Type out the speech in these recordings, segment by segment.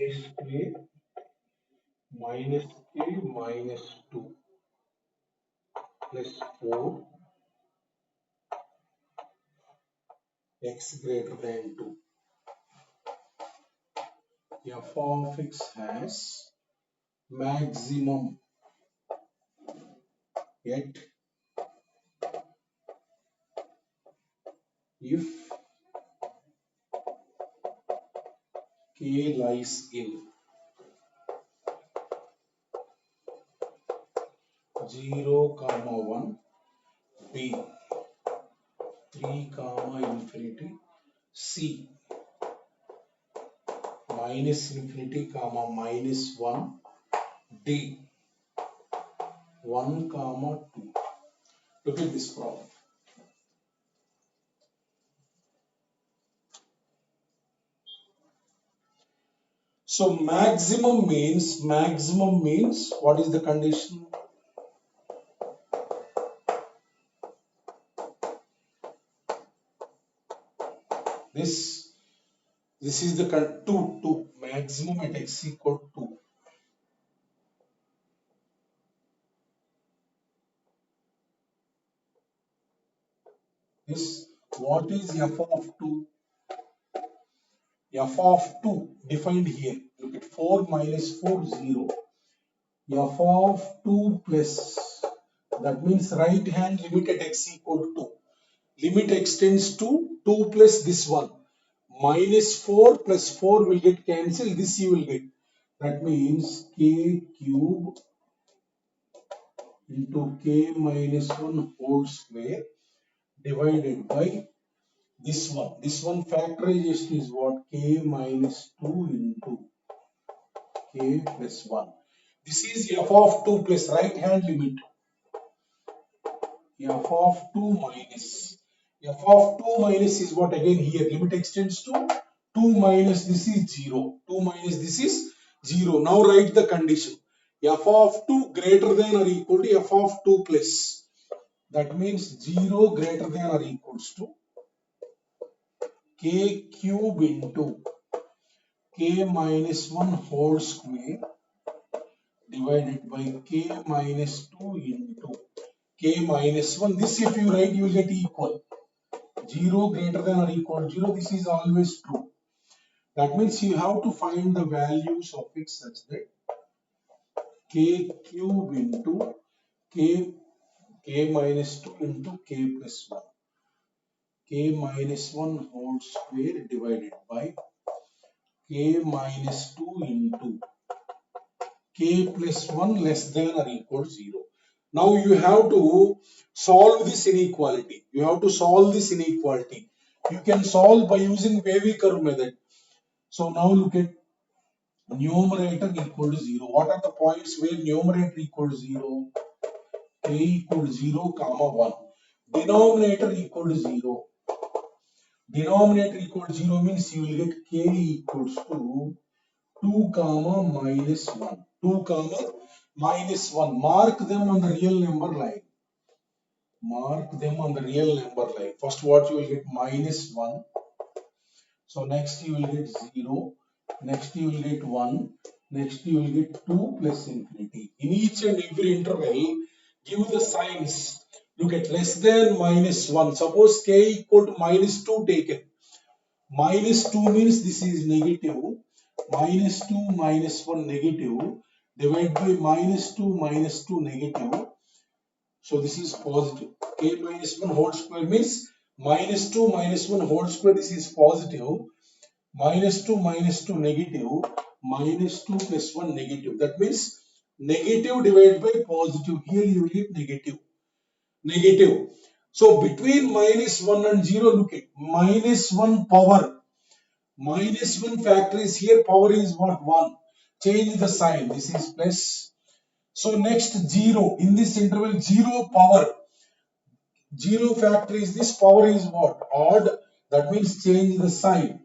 square minus k minus 2 plus 4 x greater than 2. F of x has maximum at if k lies in 0, 1, b 3, infinity, c minus infinity, minus 1, d 1, 2. Look at this problem. So maximum means what is the condition? This is the 2 maximum at x equal 2. This what is f of 2? F of 2 defined here. Look at 4 minus 4 0. F of 2 plus, that means right hand limit at x equal to 2. Limit extends to 2 plus this one. Minus 4 plus 4 will get cancelled. This you will get. That means k cube into k minus 1 whole square divided by this one. This one factorization is what? K minus 2 into k plus 1. This is f of 2 plus right hand limit. F of 2 minus. F of 2 minus is what again here? Limit extends to 2 minus this is 0. 2 minus this is 0. Now write the condition. F of 2 greater than or equal to f of 2 plus. That means 0 greater than or equals to k cube into k minus 1 whole square divided by k minus 2 into k minus 1. This if you write you will get equal. 0 greater than or equal to 0. This is always true. That means you have to find the values of x such that k cube into k minus 2 into k plus 1. K minus 1 whole square divided by k minus 2 into k plus 1 less than or equal to 0. Now you have to solve this inequality. You have to solve this inequality. You can solve by using wavy curve method. So now look at numerator equal to 0. What are the points where numerator equal to 0? K equal to 0, 1. Denominator equal to 0. Denominator equal to 0 means you will get k equals to 2, minus 1. 2, minus 1. Mark them on the real number line. Mark them on the real number line. First what you will get? Minus 1. So next you will get 0. Next you will get 1. Next you will get 2 plus infinity. In each and every interval, give the signs. Look at less than minus 1. Suppose k equal to minus 2 taken. Minus 2 means this is negative. Minus 2 minus 1 negative. Divided by minus 2 negative. So this is positive. K minus 1 whole square means minus 2 minus 1 whole square. This is positive. Minus 2 negative. Minus 2 plus 1 negative. That means negative divided by positive. Here you will get negative. Negative. So between minus 1 and 0, look at minus 1 power. Minus 1 factor is here. Power is what? 1. Change the sign. This is plus. So next 0. In this interval 0 power. 0 factor is this. Power is what? Odd. That means change the sign.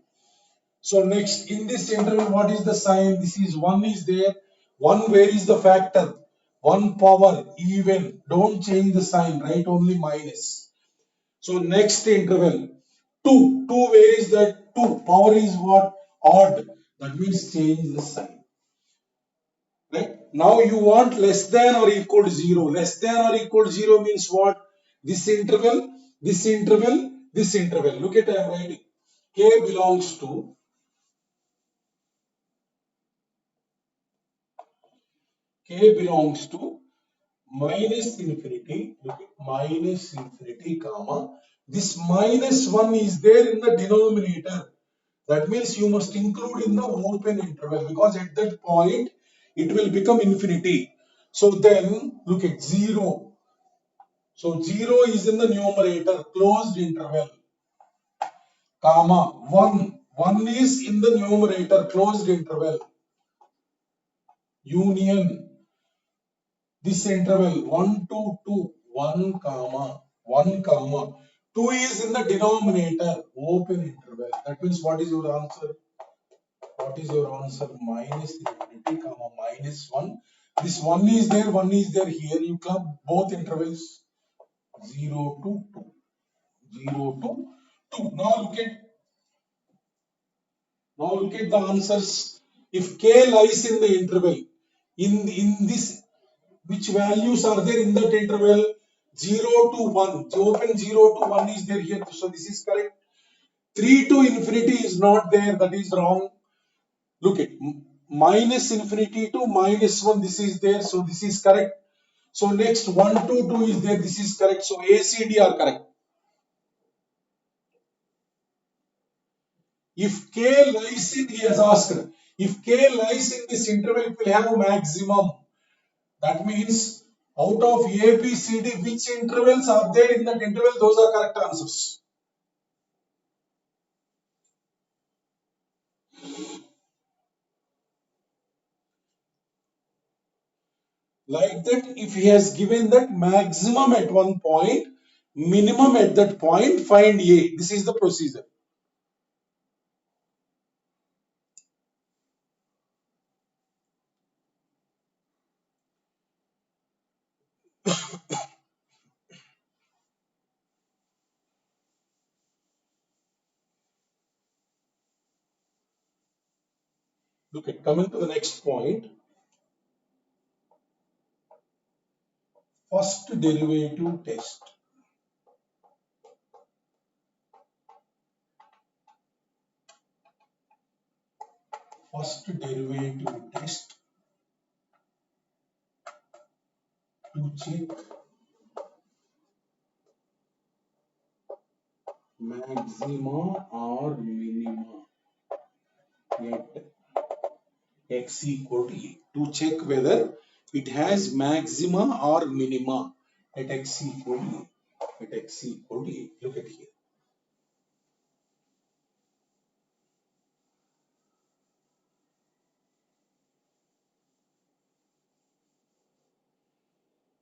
So next in this interval what is the sign? This is 1 is there. 1 where is the factor? 1 power even. Don't change the sign. Write only minus. So next interval 2. 2 where is that? 2. Power is what? Odd. That means change the sign. Right? Now you want less than or equal to 0. Less than or equal to 0 means what? This interval, this interval, this interval. Look at I am writing. K belongs to minus infinity, look at minus infinity, comma. This minus 1 is there in the denominator. That means you must include in the open interval because at that point it will become infinity. So then look at 0. So 0 is in the numerator, closed interval, comma 1. 1 is in the numerator, closed interval, union. This interval 1 to 2, 1 comma 1 comma 2 is in the denominator, open interval. That means what is your answer? What is your answer? Minus infinity comma minus 1. This 1 is there, 1 is there here. You club both intervals 0 to 2. 0 to 2. Now look at the answers. If k lies in the interval, in this, which values are there in that interval? 0 to 1. Open 0 to 1 is there here. So this is correct. 3 to infinity is not there. That is wrong. Look at minus infinity to minus 1. This is there. So this is correct. So next 1 to 2 is there. This is correct. So A, C, D are correct. If k lies in, he has asked, if k lies in this interval, it will have a maximum. That means out of A, B, C, D, which intervals are there in that interval? Those are correct answers. Like that, if he has given that maximum at one point, minimum at that point, find A. This is the procedure. Look at, coming to the next point. First derivative test. First derivative test to check maxima or minima at x equal to a. To check whether it has maxima or minima at x equal to a. At x equal to a. Look at here.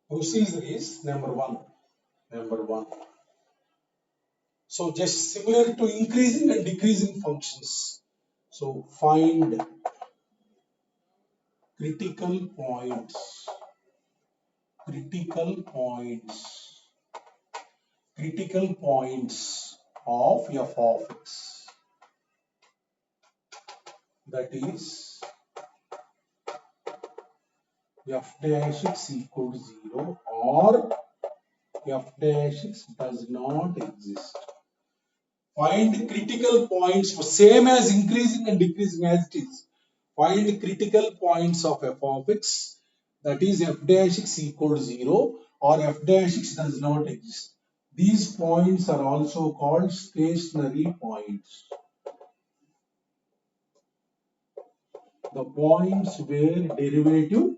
Procedure is number one. So just similar to increasing and decreasing functions. So find critical points. Critical points of f of x. That is f dash x equal to 0 or f dash x does not exist. Find critical points for same as increasing and decreasing as it is. Find critical points of f of x, that is f dash x equal to 0 or f dash x does not exist. These points are also called stationary points. The points where derivative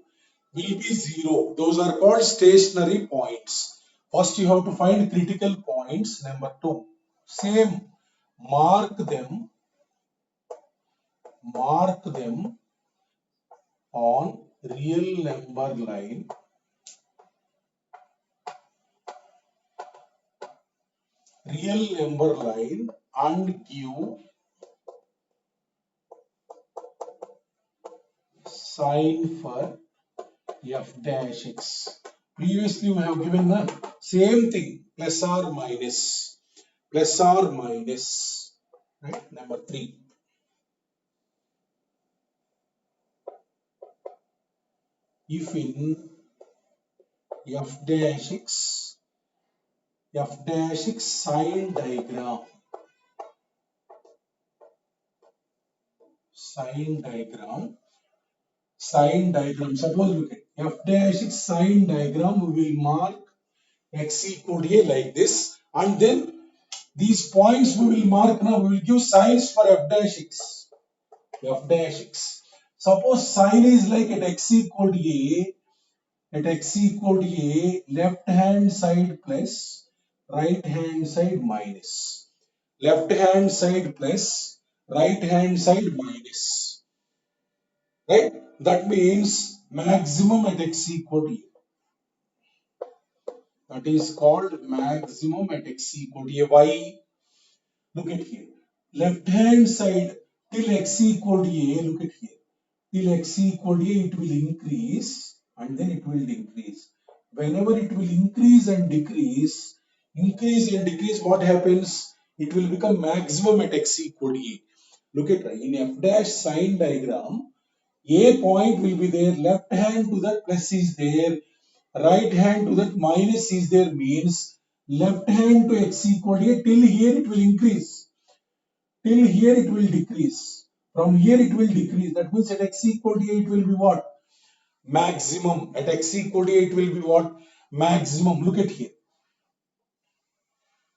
will be 0. Those are called stationary points. First you have to find critical points. Number 2. Same. Mark them on real number line and give sign for f dash x. Previously we have given the same thing, plus or minus. Right? Number 3. if in f dash x sign diagram suppose look at f dash x sign diagram, we will mark x equal to a like this, and then these points we will mark. Now we will give signs for f dash x. Suppose sign is like at x equal to a, left hand side plus right hand side minus, left hand side plus right hand side minus, right? That means maximum at x equal to a. That is called maximum at x equal to a. Why? Look at here. Left hand side till x equal to a, look at here. Till x equal to a, it will increase and then it will decrease. Whenever it will increase and decrease, what happens? It will become maximum at x equal to a. Look at in f dash sign diagram, a point will be there, left hand to that plus is there, right hand to that minus is there, means left hand to x equal to a, till here it will increase, till here it will decrease, from here it will decrease. That means at x equal to a it will be what? Maximum. At x equal to a it will be what? Maximum. Look at here.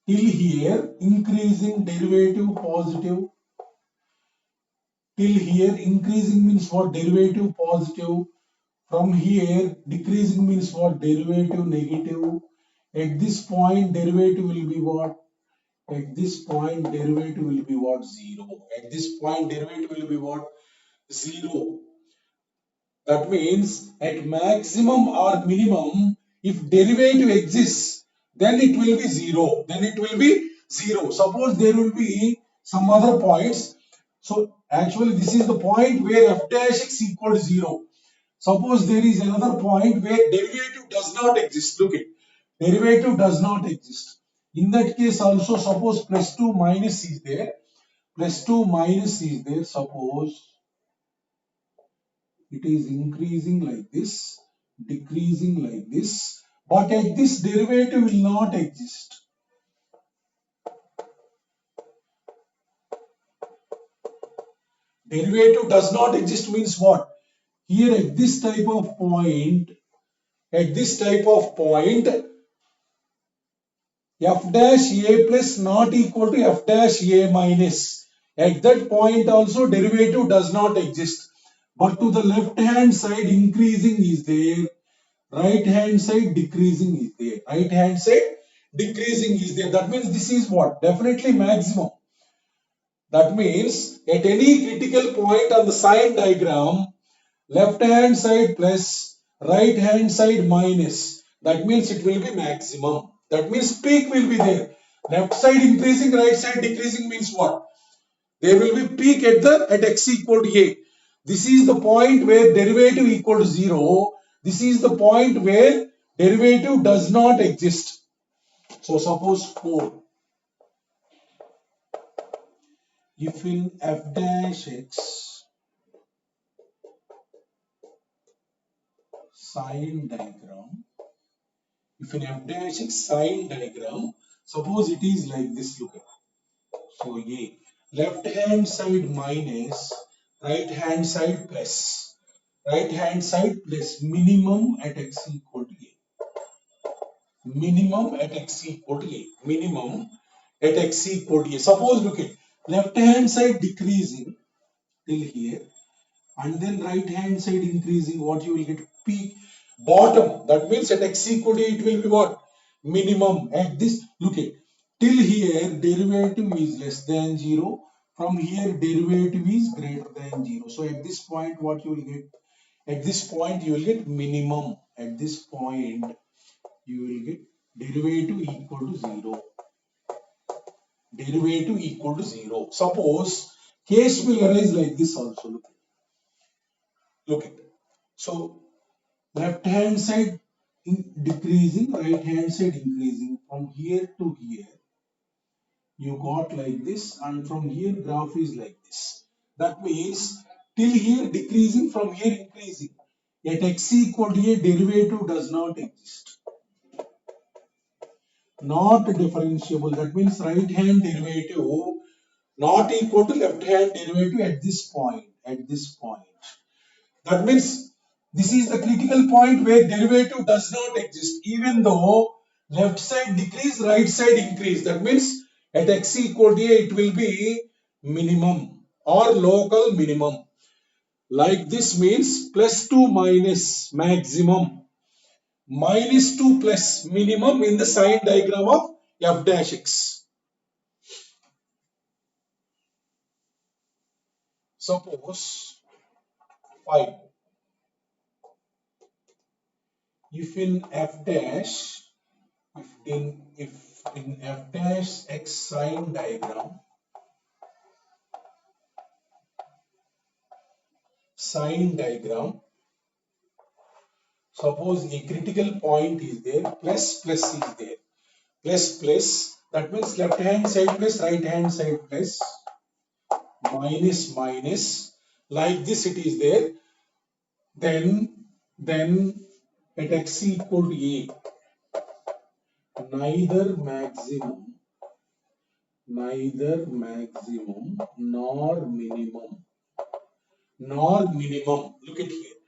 Till here increasing derivative positive, till here increasing means what? Derivative positive. From here decreasing means what? Derivative negative. At this point derivative will be what? At this point derivative will be what? 0. At this point derivative will be what? 0. That means at maximum or minimum, if derivative exists, then it will be 0. Suppose there will be some other points. So actually this is the point where f dash x equal to 0. Suppose there is another point where derivative does not exist. Look at, derivative does not exist. In that case also, suppose plus 2 minus is there. Suppose it is increasing like this, decreasing like this, but at this derivative will not exist. Derivative does not exist means what? Here at this type of point, f dash a plus not equal to f dash a minus. At that point also derivative does not exist. But to the left hand side increasing is there, right hand side decreasing is there. That means this is what? Definitely maximum. That means at any critical point on the sign diagram, left hand side plus right hand side minus, that means it will be maximum. That means peak will be there. Left side increasing, right side decreasing means what? There will be peak at x equal to a. This is the point where derivative equal to 0. This is the point where derivative does not exist. So suppose 4. If in f dash x sign diagram, suppose it is like this, look at. So a left hand side minus, right hand side plus, minimum at x equal to a. Suppose look at left hand side decreasing till here, and then right hand side increasing, what you will get? Peak, bottom. That means at x equal to it will be what? Minimum. At this, look at, till here derivative is less than 0. From here derivative is greater than 0. So at this point what you will get? At this point you will get minimum. At this point you will get derivative equal to 0. Suppose case will arise like this also. Look at. So left hand side decreasing, right hand side increasing. From here to here you got like this, and from here graph is like this. That means till here decreasing, from here increasing. At x equal to a, derivative does not exist. Not differentiable. That means right hand derivative not equal to left hand derivative at this point. At this point. That means this is the critical point where derivative does not exist. Even though left side decrease, right side increase. That means at x equal to a, it will be minimum or local minimum. Like this means plus 2 minus maximum, minus 2 plus minimum in the sign diagram of f dash x. Suppose 5. If in f dash, if in f dash x sign diagram, suppose a critical point is there, plus plus is there, plus plus, that means left hand side plus right hand side plus, minus minus, like this it is there, then at x equal to a, neither maximum nor minimum. Look at here,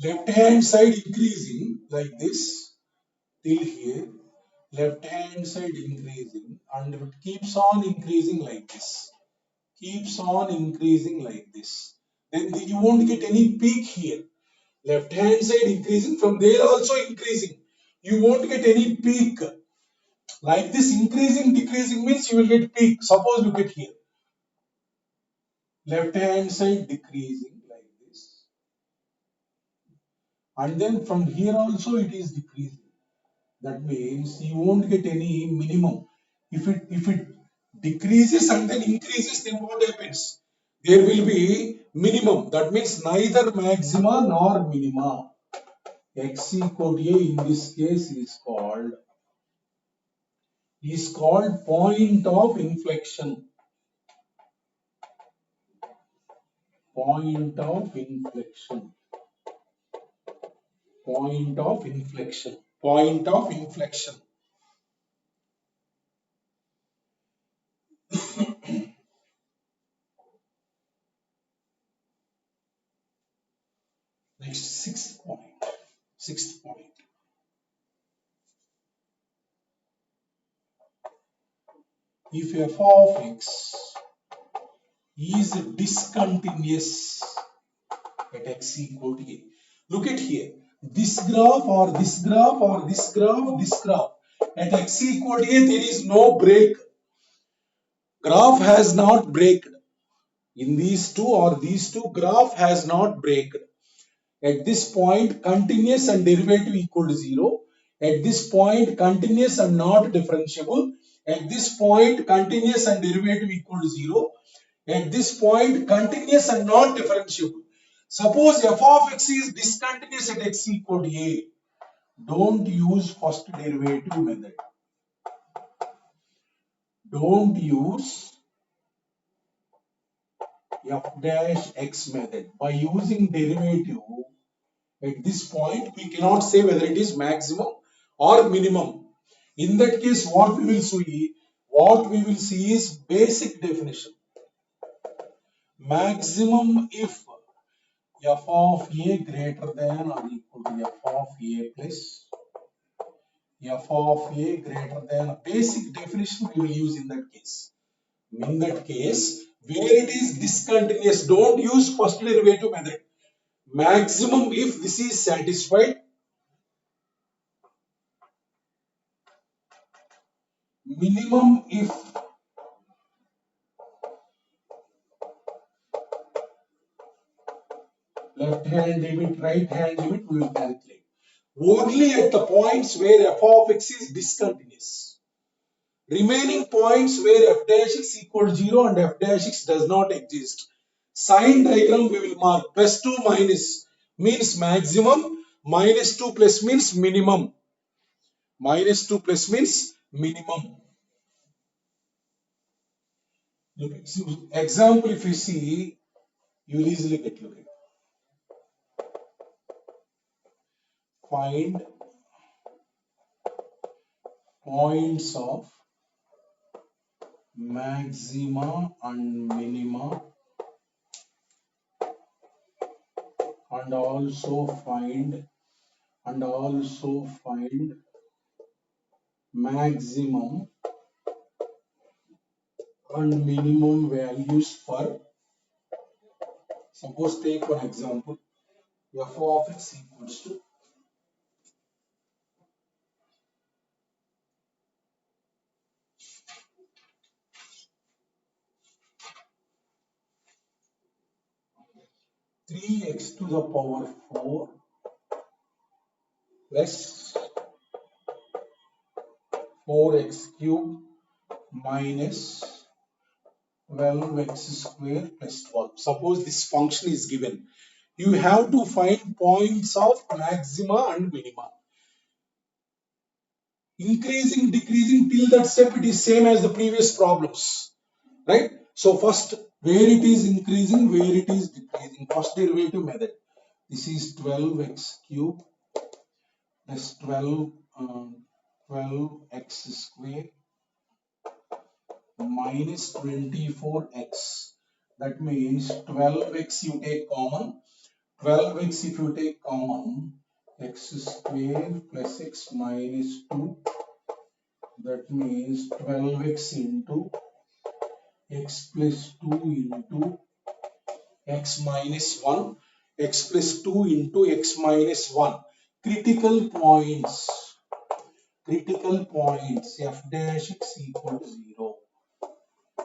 left hand side increasing like this till here, left hand side increasing, and it keeps on increasing like this, then you won't get any peak here. Left hand side increasing, from there also increasing, you won't get any peak. Like this, increasing decreasing means you will get peak. Suppose look at here, left hand side decreasing like this, and then from here also it is decreasing. That means you won't get any minimum. If it decreases and then increases, then what happens? There will be minimum. That means neither maxima nor minima. X equal to a in this case is called point of inflection. Point of inflection. Next, sixth point. If f of x is discontinuous at x equal to a. Look at here. This graph or this graph. At x equal to a, there is no break. Graph has not break. In these two or these two, graph has not break. At this point, continuous and derivative equal to 0. At this point, continuous and not differentiable. At this point, continuous and derivative equal to 0. At this point, continuous and not differentiable. Suppose f of x is discontinuous at x equal to a. Don't use first derivative method. Don't use f dash x method. By using derivative, at this point, we cannot say whether it is maximum or minimum. In that case, what we will see is basic definition. Maximum if f of a greater than or equal to f of a plus f of a greater than, basic definition we will use in that case. In that case, where it is discontinuous, don't use first derivative method. Maximum if this is satisfied, minimum if left hand limit, right hand limit, we will calculate. Only at the points where f of x is discontinuous. Remaining points where f dash x equals 0 and f dash x does not exist. Sign diagram we will mark plus 2 minus means maximum, minus 2 plus means minimum. Minus 2 plus means minimum. Look, example if you see, you will easily get. Look at. find points of maxima and minima, and also find maximum and minimum values for, suppose take one example, f of x equals to 3x to the power 4 plus 4x cube minus 12x square plus 12. Suppose this function is given. You have to find points of maxima and minima. Increasing, decreasing, till that step it is same as the previous problems. Right? So first, where it is increasing, where it is decreasing. First derivative method. This is 12x cube plus 12x square minus 24x. That means 12x you take common. 12x if you take common, x square plus x minus 2. That means 12x into x plus 2 into x minus 1. X plus 2 into x minus 1. Critical points f dash x equal to 0.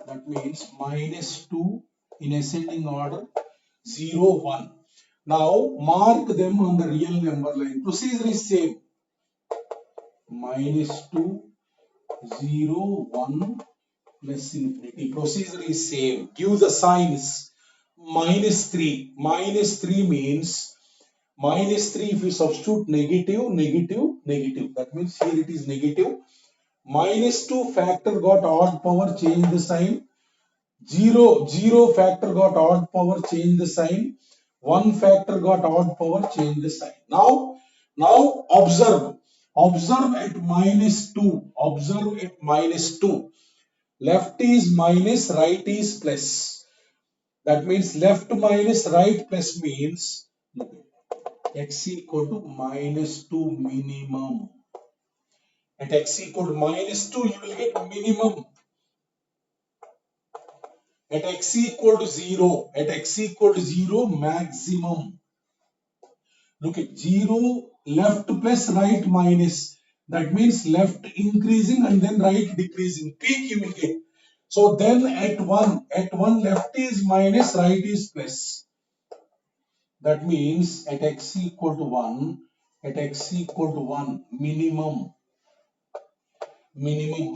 That means minus 2 in ascending order, 0, 1. Now mark them on the real number line. Procedure is same. Minus 2, 0, 1 plus infinity. Procedure is same. Give the signs. Minus 3. Minus 3 means, minus 3 if you substitute negative, negative, negative. That means here it is negative. Minus 2 factor got odd power, change the sign. 0 factor got odd power, change the sign. 1 factor got odd power, change the sign. Now observe at minus 2. Observe at minus 2. Left is minus, right is plus. That means left minus right plus means x equal to minus 2 minimum. At x equal to minus 2, you will get minimum. At x equal to 0, maximum. Look at 0, left plus right minus. That means left increasing and then right decreasing. Peak you will get. So then at 1 left is minus, right is plus. That means at x equal to 1, minimum.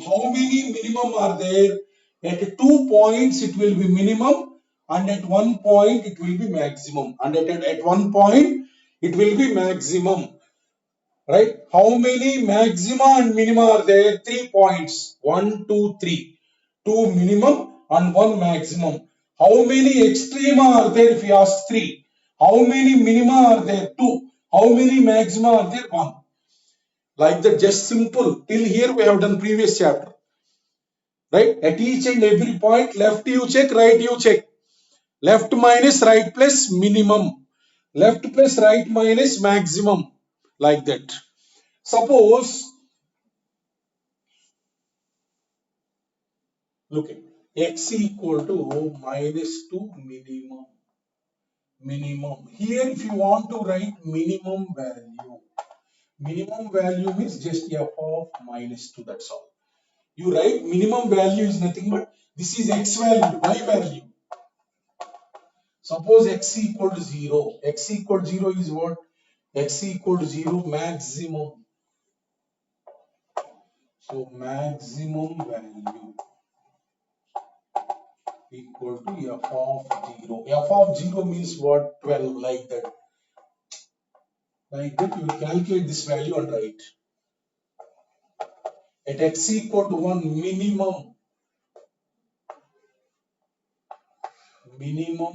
How many minimum are there? At 2 points it will be minimum, and at 1 point it will be maximum, and at 1 point it will be maximum. Right? How many maxima and minima are there? 3 points. 1, 2, 3. 2 minimum and 1 maximum. How many extrema are there if you ask? 3. How many minima are there? 2. How many maxima are there? 1. Like that, just simple. Till here we have done previous chapter. Right? At each and every point, left you check, right you check. Left minus right plus minimum. Left plus right minus maximum. Like that. Suppose, look at x equal to minus 2 minimum. Here if you want to write minimum value means just f of minus 2, that's all. You write minimum value is nothing but this is x value, y value. Suppose x equal to 0. X equal to 0 is what? X equal to 0 maximum. So maximum value equal to f of 0. F of 0 means what? 12, like that. Like that you will calculate this value and write. At x equal to 1 minimum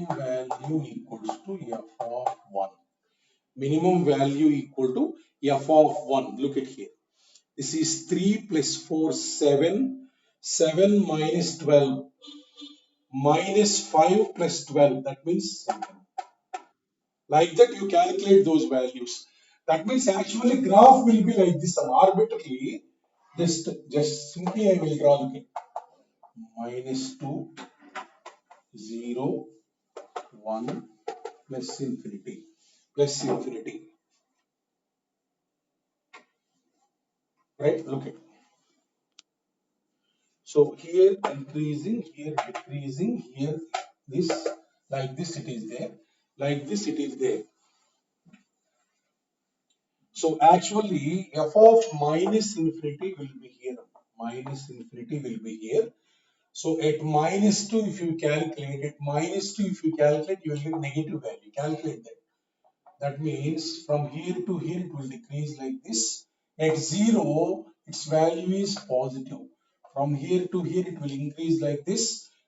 value equals to f of 1. minimum value equal to f of 1. Look at here. This is 3 plus 4, 7. 7 minus 12 minus 5 plus 12. That means 7. Like that you calculate those values. That means actually graph will be like this arbitrarily. Just simply I will draw the minus 2, 0, 1, plus infinity, plus infinity. Right? Look at. So here increasing, here decreasing, here this, like this it is there, like this it is there. So actually f of minus infinity will be here, minus infinity will be here. So at minus 2 if you calculate, at minus 2 if you calculate, you will get negative value, calculate that. That means from here to here it will decrease like this. At 0, its value is positive. From here to here it will increase like this.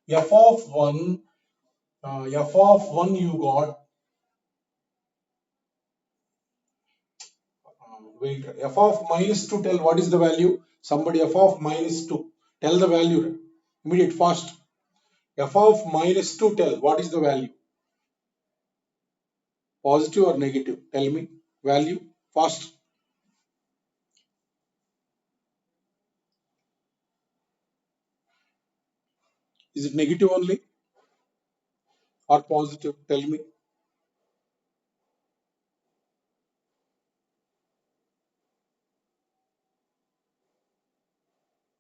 F of 1, you got, wait, f of minus 2, tell what is the value? Somebody f of minus 2, tell the value. Immediate, fast. F of minus 2, tell what is the value? Positive or negative? Tell me. Value, fast. Is it negative only or positive? Tell me.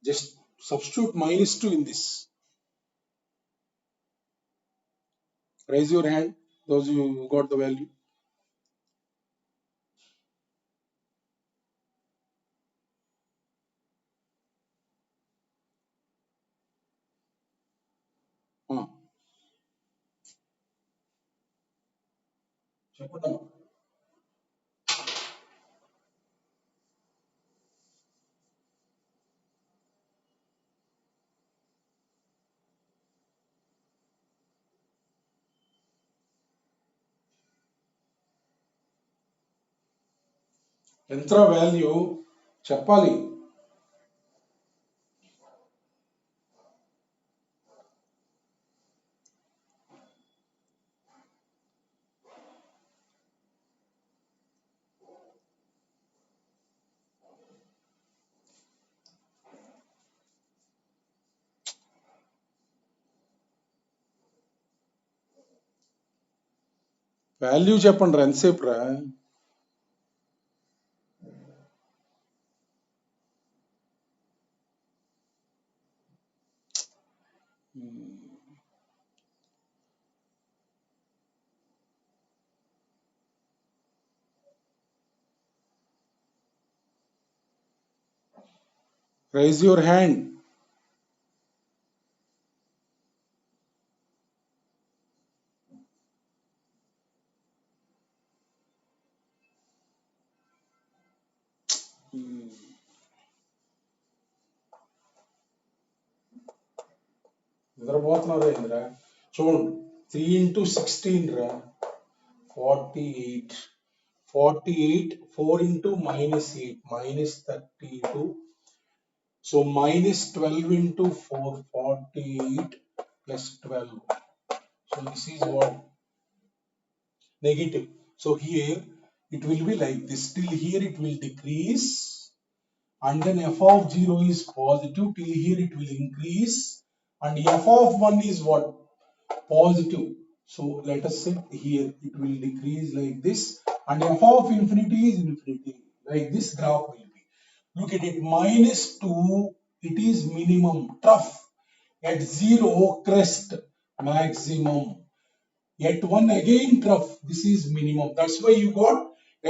Just substitute minus 2 in this. Raise your hand, those who got the value. Huh. చెప్పండి. ఎంత value చెప్పాలి. Value చెప్పండి రా, ఎంతసేపు రా. Rise your hand. నిద్రపోతున్నారు ఏంద్రా. చూడండి, 3 into 16 రా, 48. 48, 4 into minus 8, minus 32. So minus 12 into 4, 48 plus 12. So this is what? Negative. So here it will be like this. Till here it will decrease, and then f of 0 is positive. Till here it will increase, and f of 1 is what? Positive. So let us say here it will decrease like this, and f of infinity is infinity. Like this graph will be. Look at it. Minus 2, it is minimum, trough. At 0, crest, maximum. At 1 again trough, this is minimum. That's why you got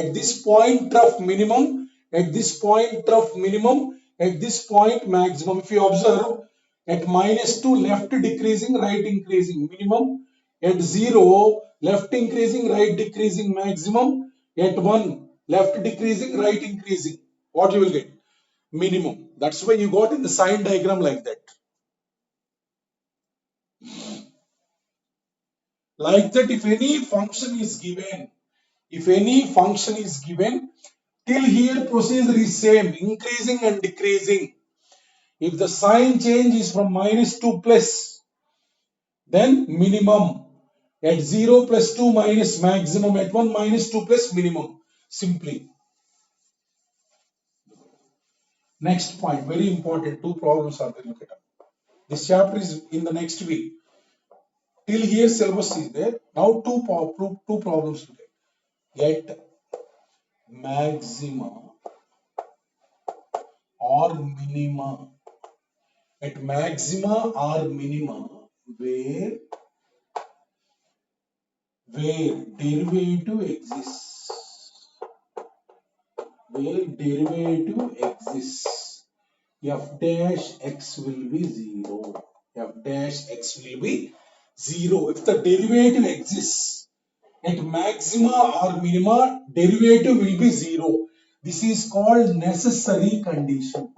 at this point trough minimum, at this point trough minimum, at this point maximum. If you observe, at minus 2 left decreasing, right increasing minimum. At 0 left increasing, right decreasing maximum. At 1 left decreasing, right increasing. What you will get? Minimum. That's why you got in the sign diagram like that. Like that, if any function is given, If any function is given, till here procedure is same, increasing and decreasing. If the sign change is from minus to plus, then minimum. At 0 plus 2 minus maximum, at 1 minus 2 plus minimum. Simply. Next point, very important, two problems are there. Look at them. This chapter is in the next week. Till here syllabus is there. Now two problems today. Get maxima or minima. At maxima or minima, where derivative exists. Where derivative exists, f dash x will be 0. F dash x will be 0. If the derivative exists at maxima or minima, derivative will be 0. This is called necessary condition.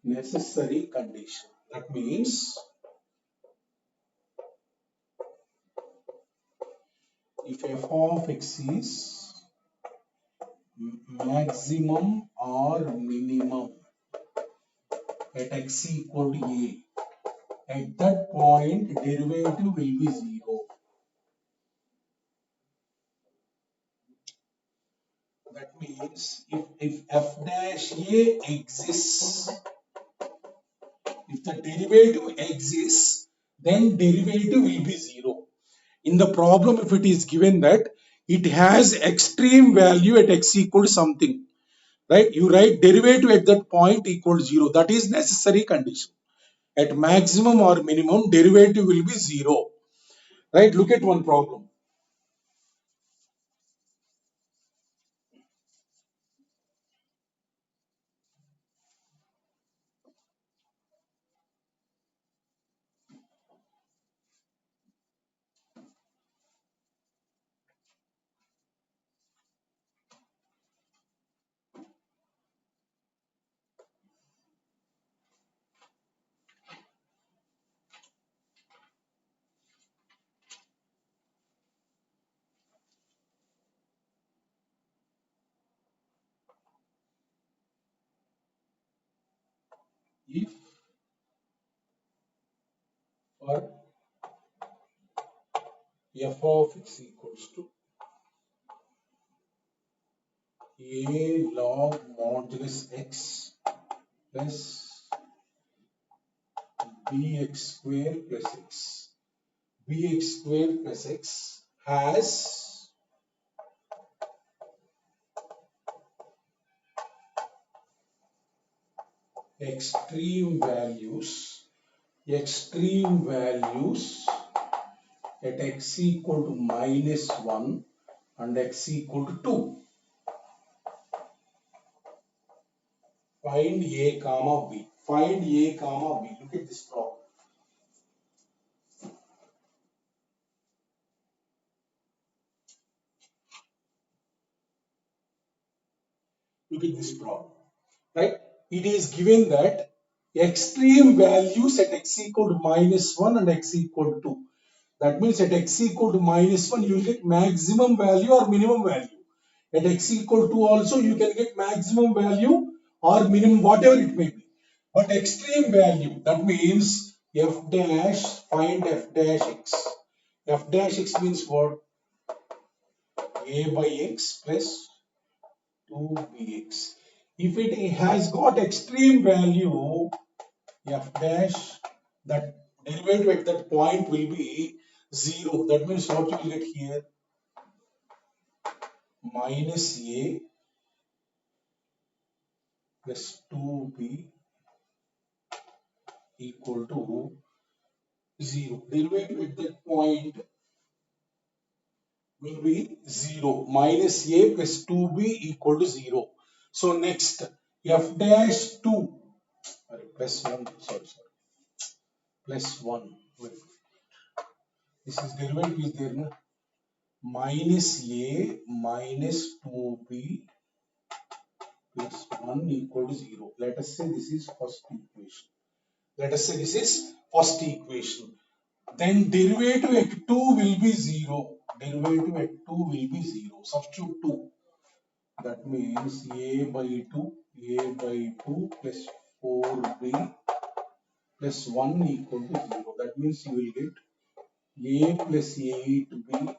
Necessary condition. That means if f of x is maximum or minimum at x equal to a, at that point derivative will be 0. That means if f dash a exists, if the derivative exists, then derivative will be 0. In the problem, if it is given that it has extreme value at x equal to something, right? You write derivative at that point equal to 0. That is necessary condition. At maximum or minimum, derivative will be 0. Right? Look at one problem. If for f of x equals to a log modulus x plus bx square plus x. Bx square plus x has extreme values at x equal to minus 1 and x equal to 2. Find a comma b. Find a comma b. Look at this problem. Look at this problem. Right? It is given that extreme values at x equal to minus 1 and x equal to 2. That means at x equal to minus 1, you will get maximum value or minimum value. At x equal to also, you can get maximum value or minimum, whatever it may be. But extreme value, that means f dash, find f dash x. F dash x means what? A by x plus 2bx. If it has got extreme value, f dash, that derivative at that point will be 0. That means what you will get here? Minus a plus 2b equal to 0. Derivative at that point will be 0. Minus a plus 2b equal to 0. So next, f dash 2, plus 1, sorry, plus 1. This is derivative is there, na? Minus a minus 2b plus 1 equal to 0. Let us say this is first equation. Let us say this is first equation. then derivative at 2 will be 0. Derivative at 2 will be 0. Substitute 2. That means a by 2 plus 4b plus 1 equal to 0. That means you will get a plus 8b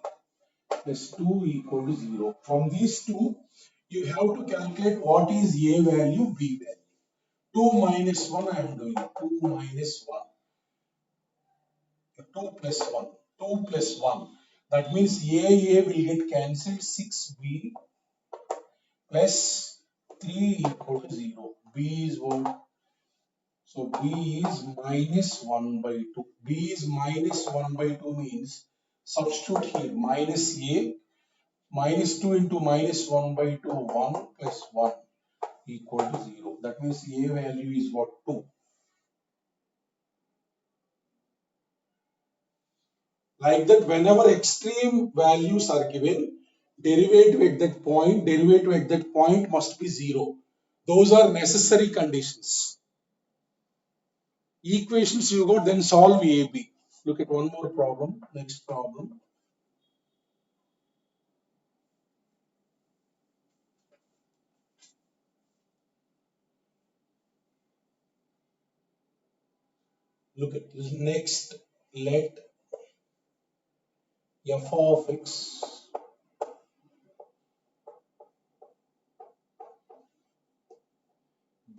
plus 2 equal to 0. From these two, you have to calculate what is a value, b value. 2 minus 1 I am doing. 2 minus 1. 2 plus 1. 2 plus 1. That means a will get cancelled. 6b plus 3 equal to 0. b is what? So b is minus 1 by 2. b is minus 1 by 2 means substitute here minus a. Minus 2 into minus 1 by 2, 1 plus 1 equal to 0. That means a value is what? 2. Like that, whenever extreme values are given, derivative at that point must be 0. Those are necessary conditions. Equations you got, then solve AB. Look at one more problem. Next problem. Look at this next. Let f of x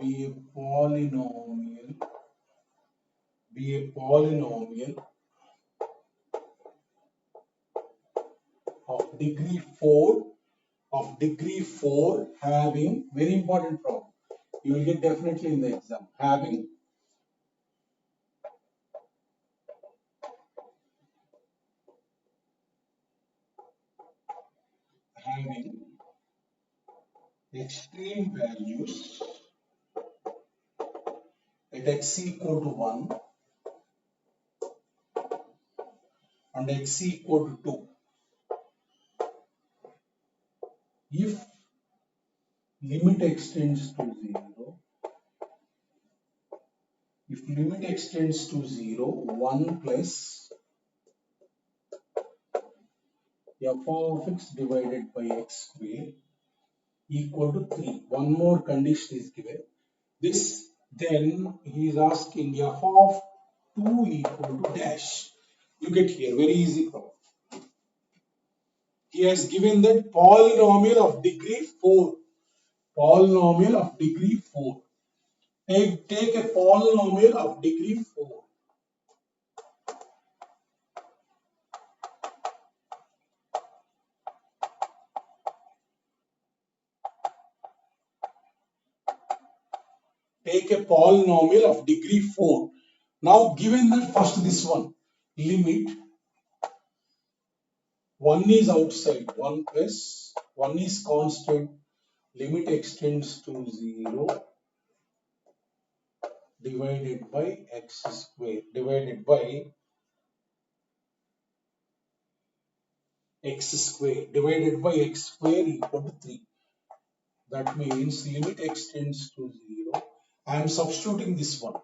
be a polynomial of degree 4 having, very important problem, you will get definitely in the exam, having extreme values at x equal to 1 and x equal to 2. If limit extends to 0, 1 plus f of x divided by x square equal to 3. One more condition is given. This, then he is asking f of 2 equal to dash. You get here, very easy problem. He has given that polynomial of degree 4. Polynomial of degree 4. Take a polynomial of degree 4. Take a polynomial of degree 4. Now given that first this one, limit 1 is outside, 1 plus 1 is constant, limit extends to 0 divided by x square divided by x square equal to 3. That means limit extends to 0. I am substituting this one.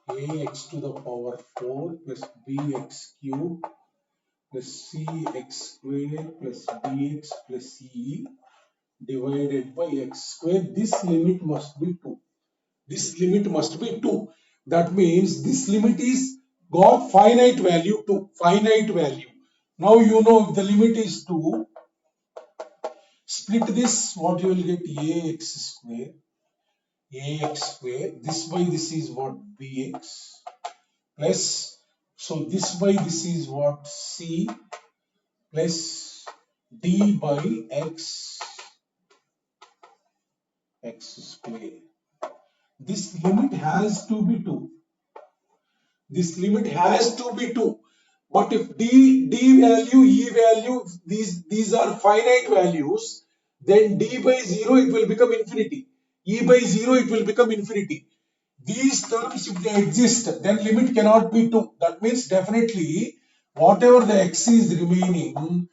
Ax to the power 4 plus bx cube plus cx square plus dx plus ce divided by x square. This limit must be 2. This limit must be 2. That means this limit is got finite value 2. Finite value. Now you know if the limit is 2, split this, what you will get? Ax square. This by this is what? Bx plus, so this by this is what? C plus d by x square. This limit has to be 2. This limit has to be 2. But if d value, e value, these are finite values, then d by 0 it will become infinity. E by 0 it will become infinity. These terms, if they exist, then limit cannot be 2. That means definitely whatever the x is remaining,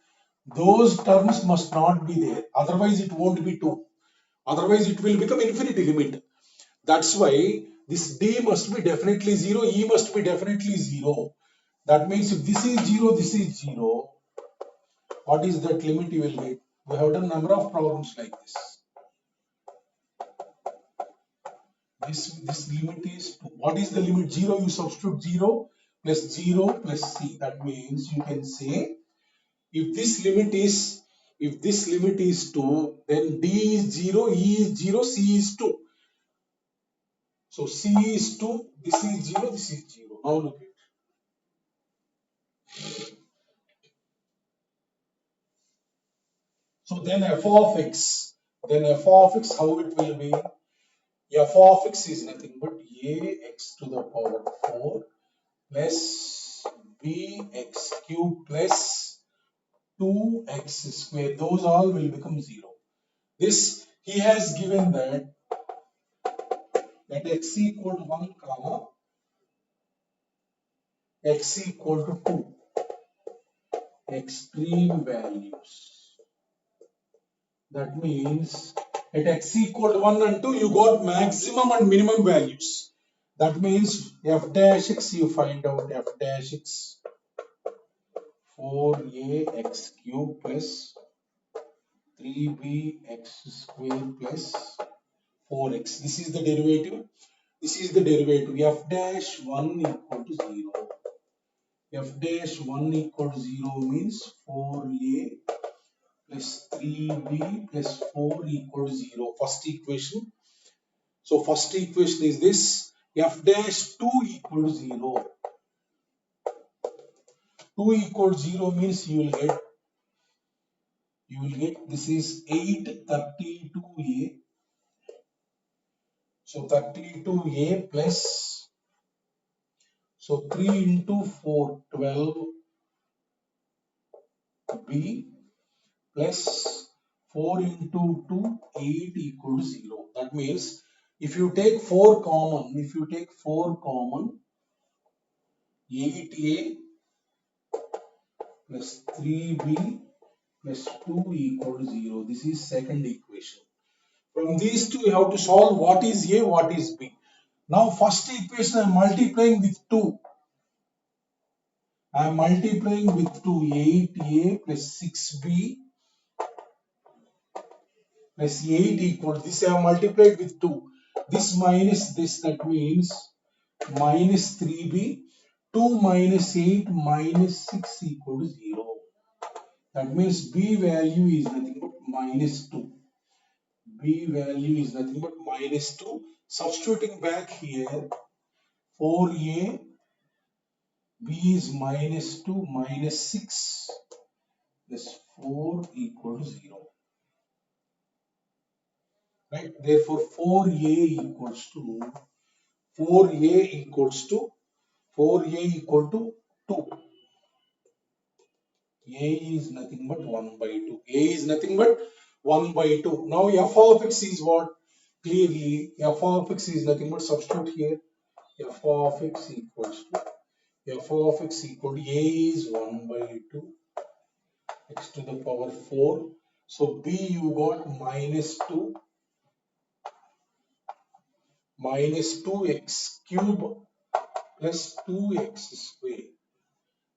those terms must not be there. Otherwise it won't be 2. Otherwise it will become infinity limit. That's why this d must be definitely 0, e must be definitely 0. That means if this is 0, this is 0, what is that limit you will get? We have done number of problems like this. This limit is 2. What is the limit? 0, you substitute 0 plus c. That means you can say if this limit is 2, then d is 0, e is 0, c is 2. So c is 2, this is 0, this is 0. Now look at it. So then f of x, how it will be? F of x is nothing but ax to the power 4 plus bx cube plus 2x square. Those all will become 0. This, he has given that x equal to 1 comma x equal to 2 extreme values. That means at x equal to 1 and 2 you got maximum and minimum values. That means f dash x, you find out f dash x 4ax cube plus 3bx square plus 4x. This is the derivative. This is the derivative. F dash 1 equal to 0. F dash 1 equal to 0 means 4a plus 3b plus 4 equal to 0. First equation. So first equation is this. F dash 2 equal to 0. 2 equal to 0 means you will get this is 832a. So 32a plus, so 3 into 4, 12b plus 4 into 2, 8 equal to 0. That means if you take 4 common, 8a plus 3b plus 2 equal to 0. This is second equation. From these two, you have to solve what is a, what is b. Now, first equation I am multiplying with 2. I am multiplying with 2, 8a plus 6b plus 8 equal. This I have multiplied with 2. This minus this, that means minus 3b. 2 minus 8 minus 6 equal to 0. That means b value is nothing but minus 2. B value is nothing but minus 2. Substituting back here, 4a, b is minus 2 minus 6 plus 4 equal to 0. Right? Therefore, 4a equals to 4a equal to 2. A is nothing but 1 by 2. A is nothing but 1 by 2. Now f of x is what? Clearly, f of x is nothing but substitute here. F of x equals to A is 1 by 2 x to the power 4. So b you got minus 2x cube plus 2x square.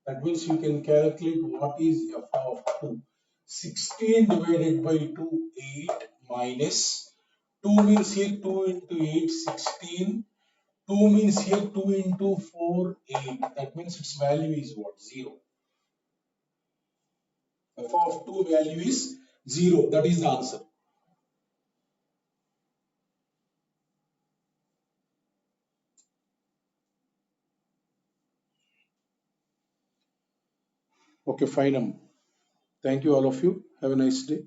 That means you can calculate what is f of 2. 16 divided by 2, 8 minus 2 means here 2 into 8, 16. 2 means here 2 into 4, 8. That means its value is what? 0. F of 2 value is 0. That is the answer. Okay, fine. Thank you all of you. Have a nice day.